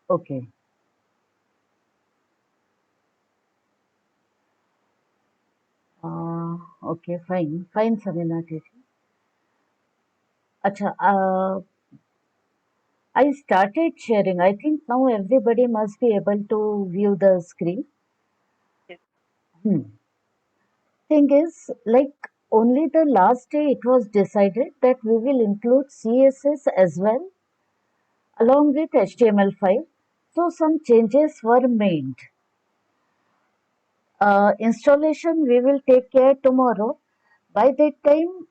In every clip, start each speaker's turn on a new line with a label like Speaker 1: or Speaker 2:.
Speaker 1: Okay. Okay, fine. Fine, Samina teacher. Acha, I started sharing. I think now everybody must be able to view the screen.
Speaker 2: Yes.
Speaker 1: Hmm. Thing is, like only the last day it was decided that we will include CSS as well along with HTML5. So some changes were made. Installation we will take care tomorrow. By that time,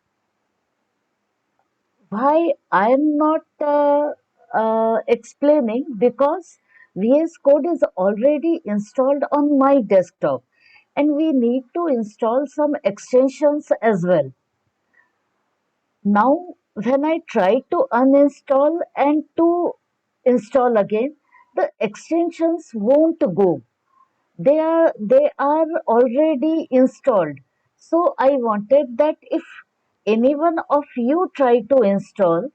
Speaker 1: why I am not explaining because VS Code is already installed on my desktop and we need to install some extensions as well. Now, when I try to uninstall and to install again, the extensions won't go. They are already installed. So I wanted that if any one of you try to install,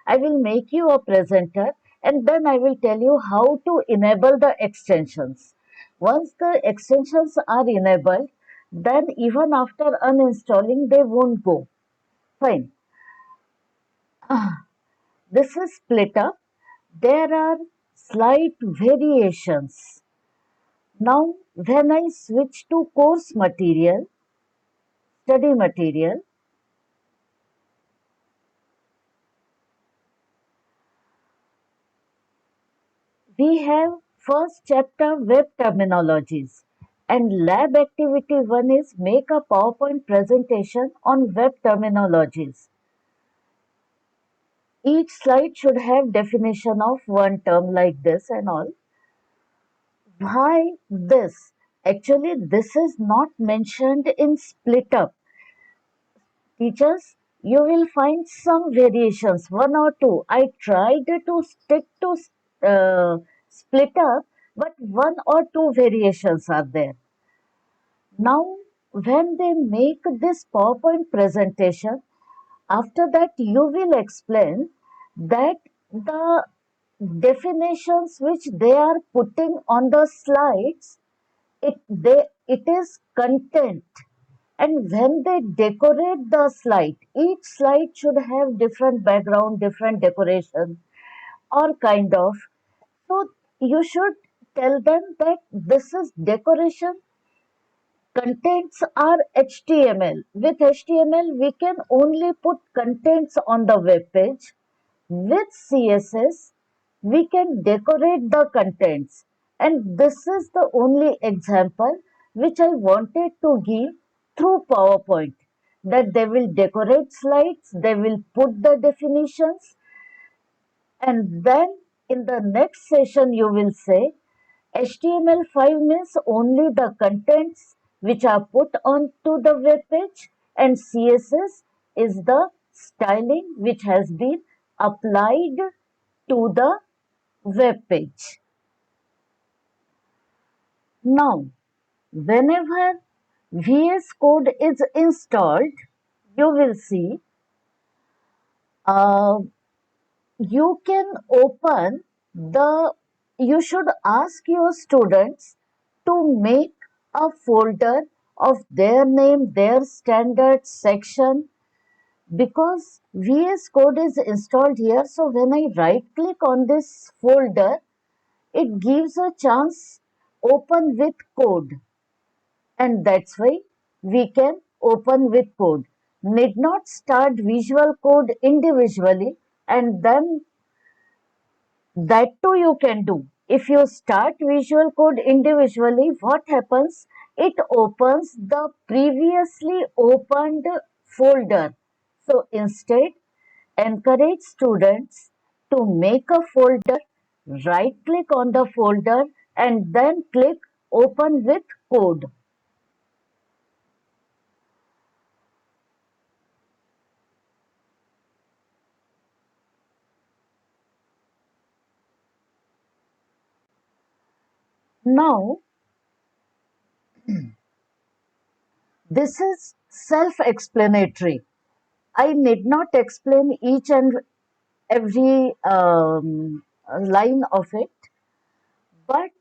Speaker 1: I will make you a presenter and then I will tell you how to enable the extensions. Once the extensions are enabled, then even after uninstalling, they won't go. Fine. This is split up. There are slight variations. Now, when I switch to course material, study material, we have first chapter web terminologies and lab activity 1 is make a PowerPoint presentation on web terminologies. Each slide should have definition of one term like this and all. Why this? Actually, this is not mentioned in split up. Teachers, you will find some variations, one or two. I tried to stick to split up, but one or two variations are there. Now, when they make this PowerPoint presentation, after that you will explain that the definitions which they are putting on the slides, it is content. And when they decorate the slide, each slide should have different background, different decoration, or kind of. So you should tell them that this is decoration. Contents are HTML. With HTML, we can only put contents on the web page. With CSS, we can decorate the contents. And this is the only example which I wanted to give through PowerPoint. That they will decorate slides, they will put the definitions, and then in the next session you will say HTML5 means only the contents which are put onto the web page and CSS is the styling which has been applied to the web page. Now, whenever VS Code is installed, you will see uh, you can open the, you should ask your students to make a folder of their name, their standard section, because VS Code is installed here. So when I right click on this folder, it gives a chance open with code, and that's why we can open with code. Need not start Visual Code individually and then that too you can do. If you start Visual Code individually, what happens? It opens the previously opened folder. So instead, encourage students to make a folder, right click on the folder and then click open with code. Now, this is self-explanatory. I need not explain each and every line of it. but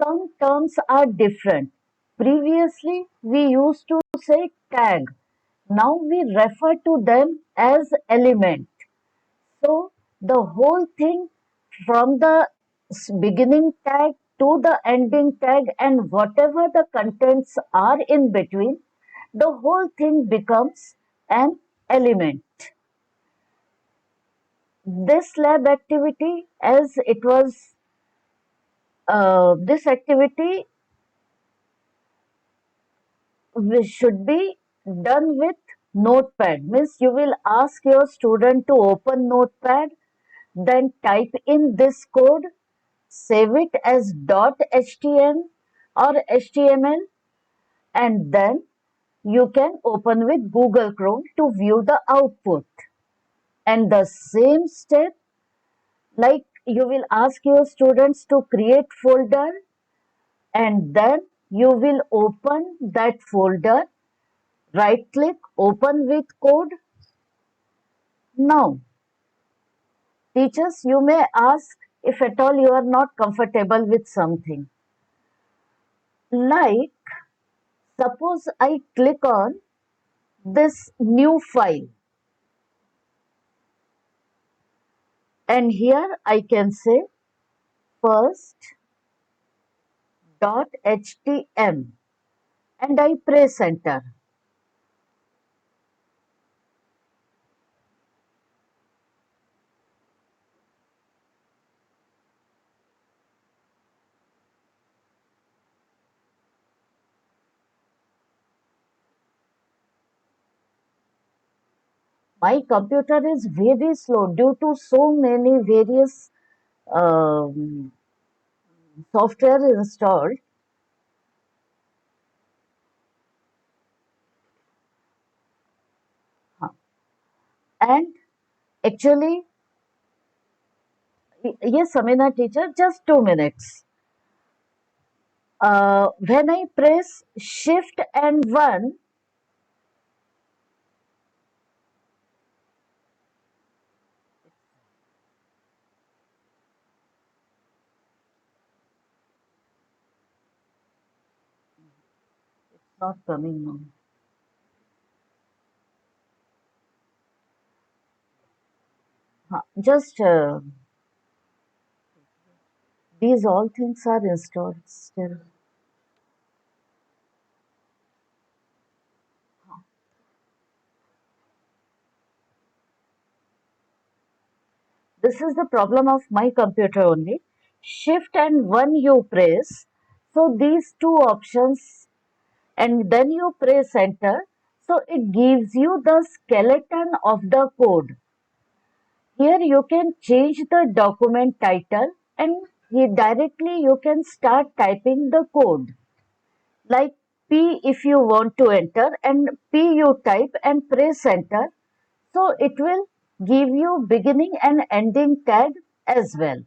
Speaker 1: some terms are different. Previously, we used to say tag. Now we refer to them as element. So the whole thing from the beginning tag to the ending tag and whatever the contents are in between, the whole thing becomes an element. This lab activity, as it was, this activity should be done with notepad. Means you will ask your student to open notepad, then type in this code, save it as .html or HTML, and then you can open with Google Chrome to view the output. And the same step, like you will ask your students to create folder, and then you will open that folder, right click, open with code. Now, teachers, you may ask, if at all you are not comfortable with something, like suppose I click on this new file, and here I can say first .htm and I press enter. My computer is very slow due to so many various um, software installed. And actually, yes, Samina teacher, just 2 minutes. When I press shift and 1, not coming now. Just these all things are installed still. This is the problem of my computer only. Shift and 1 you press. So these two options, and then you press enter. So it gives you the skeleton of the code. Here you can change the document title, and here directly you can start typing the code. Like P if you want to enter, and P you type and press enter. So it will give you beginning and ending tag as well.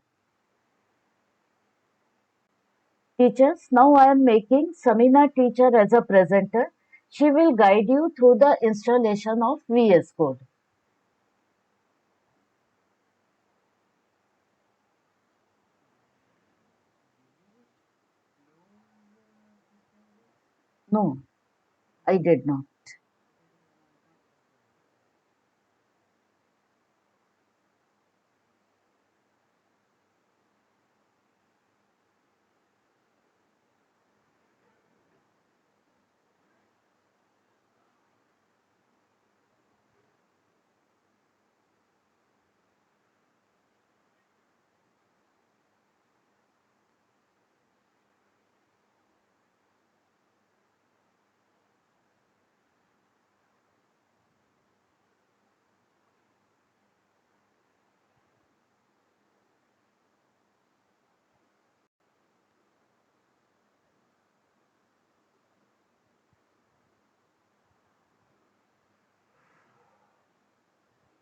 Speaker 1: Teachers, now I am making Samina teacher as a presenter. She will guide you through the installation of VS Code. No, I did not.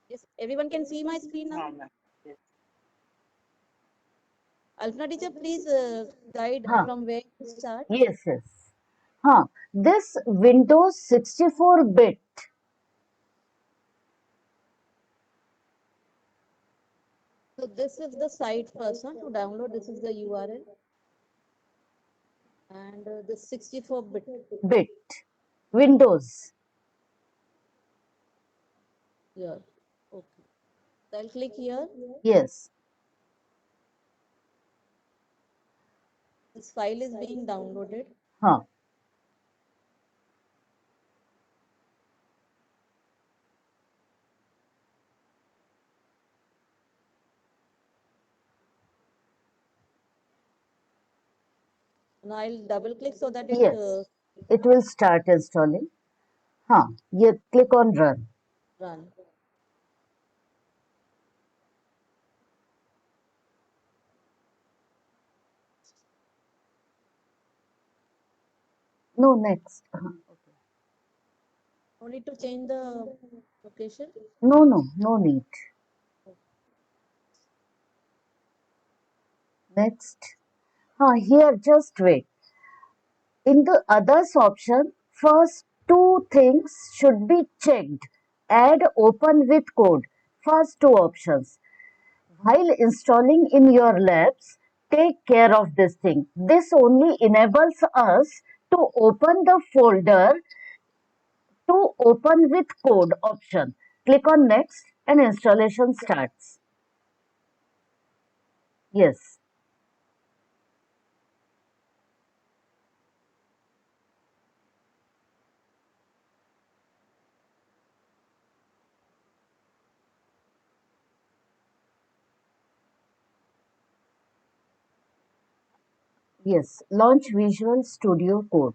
Speaker 2: Yes, everyone can see my screen now. Alpna teacher, please guide
Speaker 1: Huh,
Speaker 2: from where to start.
Speaker 1: yes, yes. Huh, this Windows 64-bit.
Speaker 2: So this is the site first, huh, to download. This is the URL. And the 64-bit.
Speaker 1: bit. Windows.
Speaker 2: Here. Okay. So I'll click here.
Speaker 1: Yes.
Speaker 2: This file is being downloaded.
Speaker 1: Huh.
Speaker 2: Now I'll double click so that it
Speaker 1: Yes. It will start installing. Huh. You click on run.
Speaker 2: run.
Speaker 1: No, next.
Speaker 2: No need to change the location.
Speaker 1: No, no, no need. Next. Here, just wait. In the others option, first two things should be checked. Add open with code. First two options. While installing in your labs, take care of this thing. This only enables us to open the folder to open with code option. Click on next and installation starts. Yes, yes. Launch Visual Studio Code.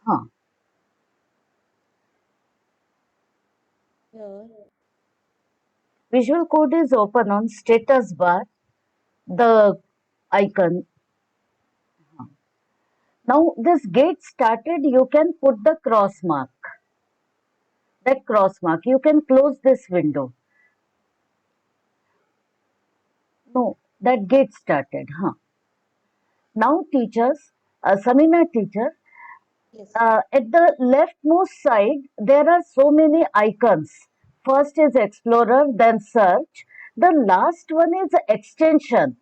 Speaker 1: Huh.
Speaker 2: Here.
Speaker 1: Visual Code is open on status bar, the icon. Now this get started, you can put the cross mark. That cross mark, you can close this window. No, that get started. Huh. Now teachers, Samina teacher,
Speaker 2: Yes.
Speaker 1: at the leftmost side, there are so many icons. First is Explorer, then Search. The last one is Extension.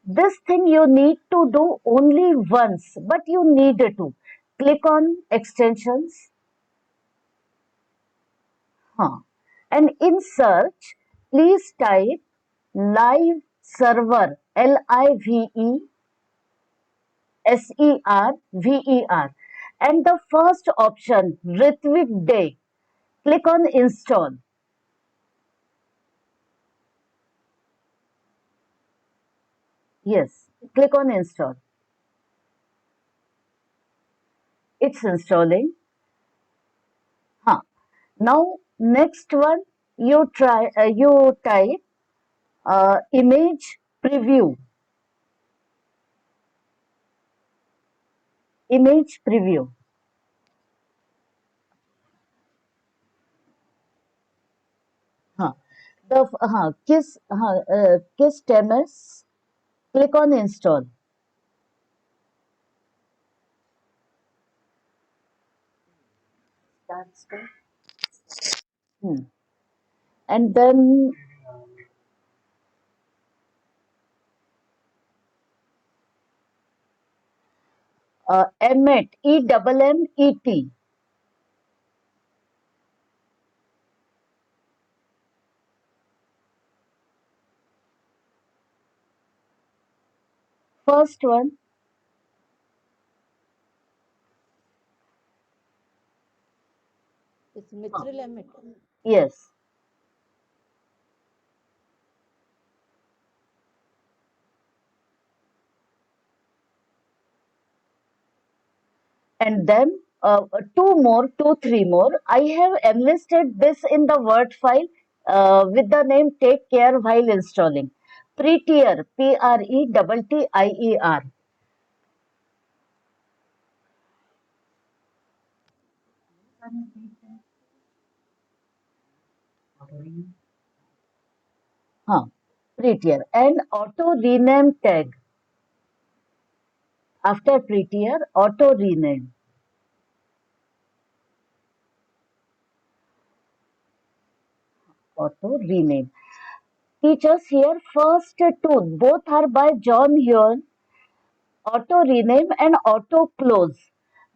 Speaker 1: This thing you need to do only once, but you need to. Click on Extensions. Huh. And in search, please type live server, Liveserver. And the first option, Ritvik Day. Click on install. Yes, click on install. It's installing. Huh. Now, next one, you type image preview. Image preview. Huh. Kiss TMS. Click on install. That's good. Hmm. And then Emmet, EMMET. First one,
Speaker 2: It's Mithril emit.
Speaker 1: yes. And then three more. I have enlisted this in the Word file with the name Take Care While Installing. Prettier, Pretttier. Huh. Prettier. And auto rename tag. After prettier, auto rename. Auto rename. Teachers here first two, both are by John Huon, auto rename and auto close.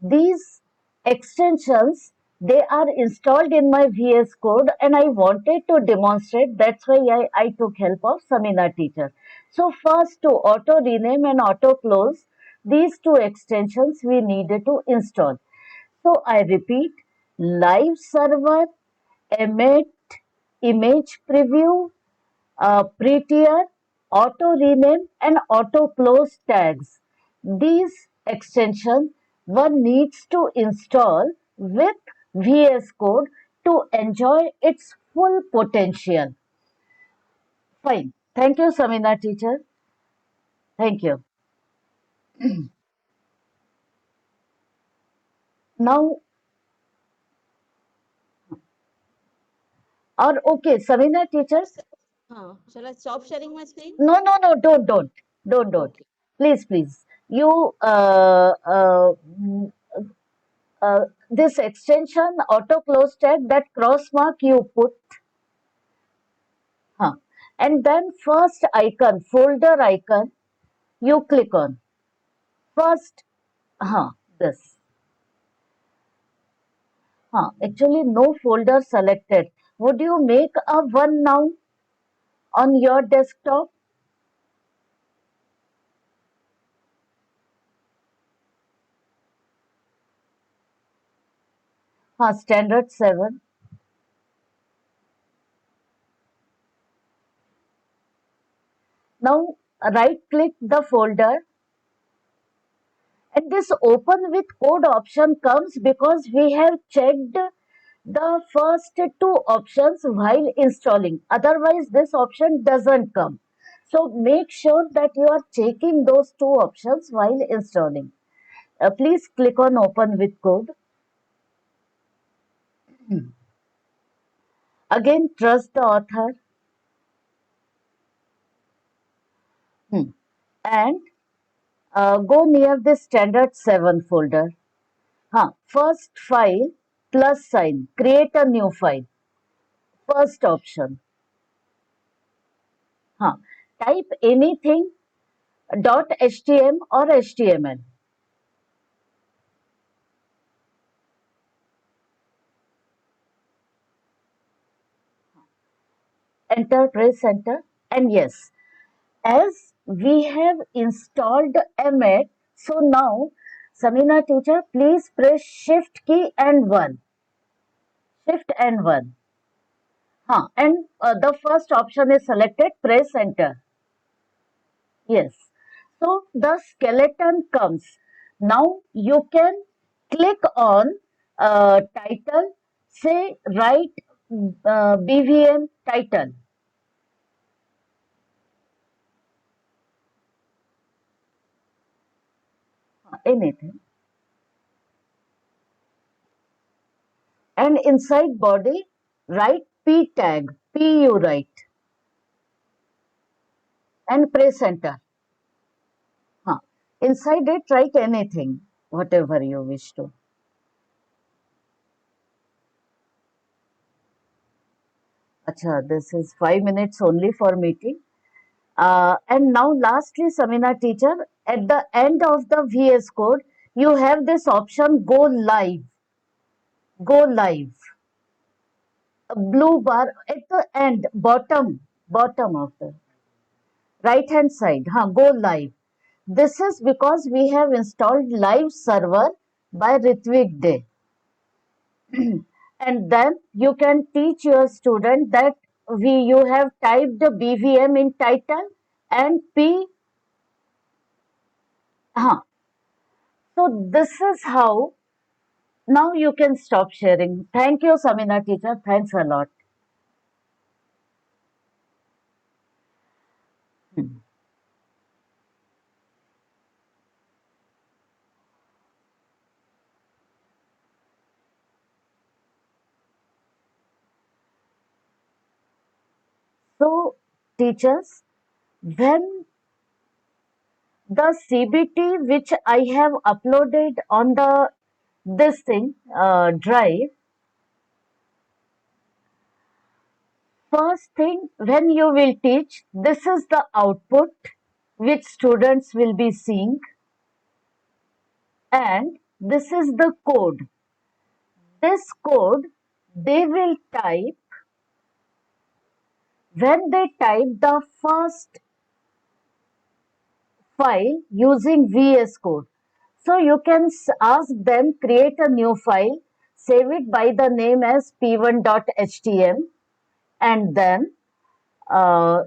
Speaker 1: These extensions, they are installed in my VS Code and I wanted to demonstrate. That's why I took help of Samina teacher. So first two, auto rename and auto close, these two extensions we needed to install. So I repeat, live server, emit, image preview, prettier, auto rename and auto close tags. These extensions one needs to install with VS Code to enjoy its full potential. Fine. Thank you, Samina teacher. Thank you. Now, or okay, Samina teachers.
Speaker 2: Shall I stop sharing my screen?
Speaker 1: No, no, no, don't.
Speaker 2: Okay.
Speaker 1: Please, please. You this extension auto close tag, that cross mark you put, huh, and then first icon, folder icon, you click on first, this, actually no folder selected. Would you make a one now on your desktop? Standard 7. Now right click the folder, and this open with code option comes because we have checked the first two options while installing. Otherwise, this option doesn't come. So make sure that you are checking those two options while installing. Please click on open with code. Again, trust the author. And go near the standard 7 folder. First file plus sign. Create a new file. First option. Type anything .html or HTML. Enter, press enter. And yes, as we have installed Emmet, so now Samina teacher, please press shift key and 1. Shift and 1. And the first option is selected, press enter. Yes. So the skeleton comes. Now you can click on title, say write BVM title, anything. And inside body, write P tag, P you write, and press enter. Inside it, write anything, whatever you wish to. Acha, this is 5 minutes only for meeting. And now lastly, Samina teacher, at the end of the VS Code, you have this option go live. Go live. A blue bar at the end, bottom of the right hand side. Go live. This is because we have installed live server by Ritvik Day. And then you can teach your student that you have typed the BVM in title and P. So this is how now you can stop sharing. Thank you, Samina teacher. Thanks a lot. So teachers, when the CBT which I have uploaded on the drive, First thing, when you will teach, this is the output which students will be seeing, and this is the code. This code they will type when they type the first file using VS Code. So you can ask them create a new file, save it by the name as p1.htm, and then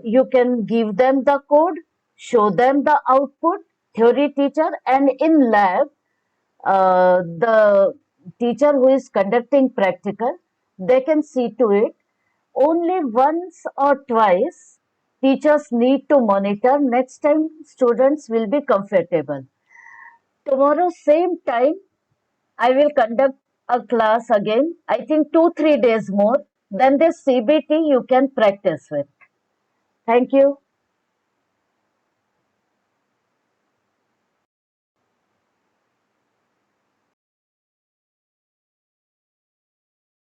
Speaker 1: you can give them the code, show them the output, theory teacher, and in lab, the teacher who is conducting practical, they can see to it. Only once or twice, teachers need to monitor. Next time, students will be comfortable. Tomorrow, same time, I will conduct a class again. I think 2 3 days more. Then this CBT you can practice with. Thank you.